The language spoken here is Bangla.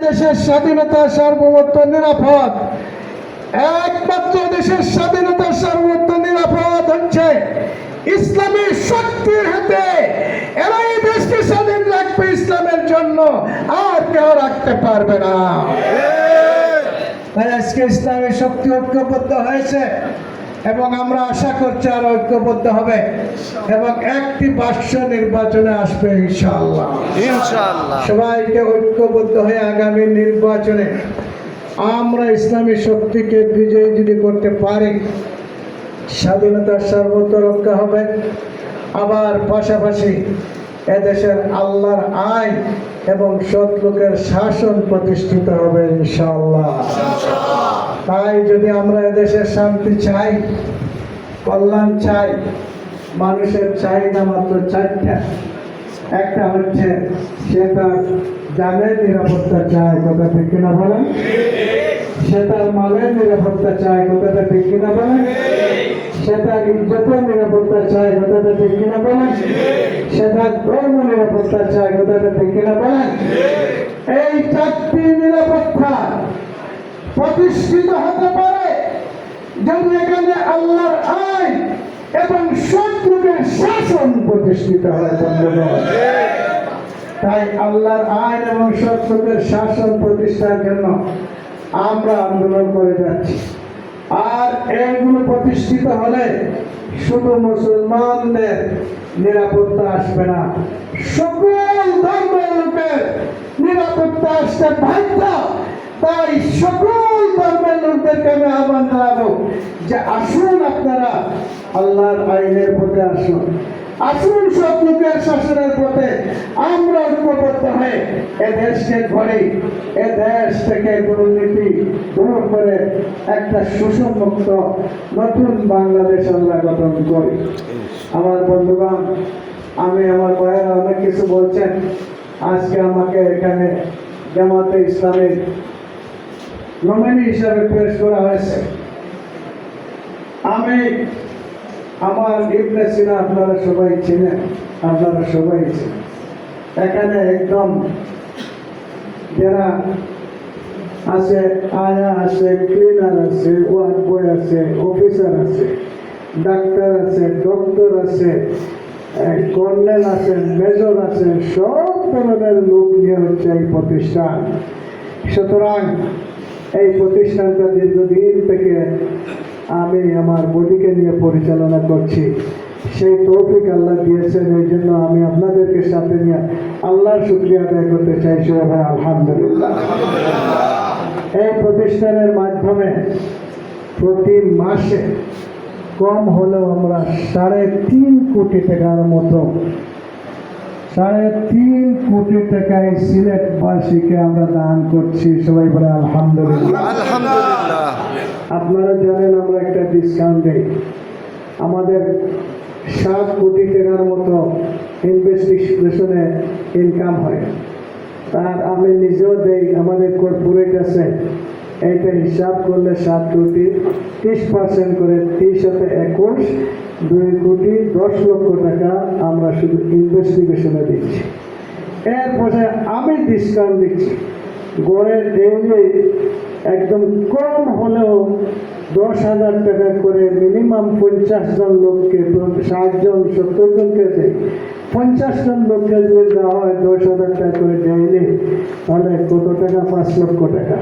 দেশের স্বাধীনতা সার্বভৌমত্ব নিরাপদ, একমাত্র দেশের স্বাধীনতা সার্বভৌমত্ব নিরাপদ হচ্ছে ইসলামী শক্তির হাতে। এরাই দেশকে স্বাধীন রাখবে ইসলামের জন্য, আর কেউ রাখতে পারবে না। তাই আজকে ইসলামী শক্তি ঐক্যবদ্ধ হয়েছে এবং আমরা আশা করছি আর ঐক্যবদ্ধ হবে এবং একটি বাক্স নির্বাচনে আসবে ইনশাআল্লাহ। সবাইকে ঐক্যবদ্ধ হয়ে আগামী নির্বাচনে আমরা ইসলামী শক্তিকে বিজয়ী যদি করতে পারি, স্বাধীনতার সার্বভৌমত্ব রক্ষা হবে, আবার পাশাপাশি এদেশের আল্লাহর আইন এবং সৎ লোকের শাসন প্রতিষ্ঠিত হবে ইনশাআল্লাহ। তাই যদি আমরা এদেশের শান্তি চাই, কল্যাণ চাই, মানুষের চাহিদা মাত্র চারটা। একটা হচ্ছে সে তার জানের নিরাপত্তা চায়, কথাটা ঠিক কিনা বলেন? সে তার মালের নিরাপত্তা চায়, কথাটা ঠিক কিনা বলেন? সে তার ইজ্জতের নিরাপত্তা চায়, কথাটা ঠিক কিনা বলেন? সে তার ধর্ম নিরাপত্তা চায়, কথাটা ঠিক কিনা বলেন? এই চারটি নিরাপত্তা প্রতিষ্ঠিত হতে পারে যদি এখানে আল্লাহর আইন এবং শত্রুদের শাসন প্রতিষ্ঠিত হয়। তাই আল্লাহর আইন এবং শত্রুদের শাসন প্রতিষ্ঠার জন্য আমরা আন্দোলন করে যাচ্ছি। আর এইগুলো প্রতিষ্ঠিত হলে শুধু মুসলমানদের নিরাপত্তা আসবে না, সকল ধর্মের লোকের নিরাপত্তা আসতে বাধ্য। তাই সকল ধর্মের লোকদেরকে আমি আহ্বান জানাবো যে আসুন, আপনারা আল্লাহর আইনের পথে আসুন, আসুন সব লোকের শাসনের পথে আমরা ঐক্যবদ্ধ হয়ে এ দেশকে গড়ে, এ দেশ থেকে দুর্নীতি দূর করে একটা শোষণমুক্ত নতুন বাংলাদেশ আমরা গঠন করি। আমার বন্ধুগণ, আমি আমার ভাইয়েরা অনেক কিছু বলছেন। আজকে আমাকে এখানে জামাতে ইসলামের নমিনি হিসাবে পেশ করা হয়েছে। আমি আমার ইবনে সিনা আপনারা সবাই চিনেন, আপনারা সবাই চিনেন। এখানে একদম যারা আছে, আয়া আছে, ক্লিনার আছে, ওয়ার্ড বয় আছে, অফিসার আছে, ডাক্তার আছে, ডক্টর আছে, কর্নেল আছে, মেজর আছে, সব ধরনের লোক নিয়ে হচ্ছে এই প্রতিষ্ঠান। সুতরাং এই প্রতিষ্ঠানটা দীর্ঘদিন থেকে আমি আমার বডিকে নিয়ে পরিচালনা করছি। সেই তৌফিক আল্লাহ দিয়েছেন, এই জন্য আমি আপনাদেরকে সাথে নিয়ে আল্লাহর শুকরিয়া আদায় করতে চাই। সবাই আলহামদুলিল্লাহ। এই প্রতিষ্ঠানের মাধ্যমে প্রতি মাসে কম হলেও আমরা 3.5 কোটি টাকার মতো, 3.5 কোটি টাকায় সিলেটবাসীকে আমরা দান করছি। সবাই বলে আলহামদুলিল্লাহ। আপনারা জানেন আমরা একটা ডিসকাউন্ট দেই। আমাদের 7 কোটি টাকার মতো ইনভেস্টিগেশনে ইনকাম হয়, তার আমি নিজেও দেই। আমাদের কর্পোরেট আছে, এইটা হিসাব করলে 7 কোটি 30% করে 30-21, 2 কোটি 10 লক্ষ টাকা আমরা শুধু ইনভেস্টিগেশনে দিচ্ছি। এরপরে আমি ডিসকাউন্ট দিচ্ছি, গড়ে ডেইলি একদম কম হলেও 10,000 টাকা করে মিনিমাম 50 জন লোককে, 60 জন 70 জনকে দেয়। 50 জন লোককে যদি দেওয়া হয় 10,000 টাকা করে ডেইলি, তাহলে কত টাকা? 5 লক্ষ টাকা।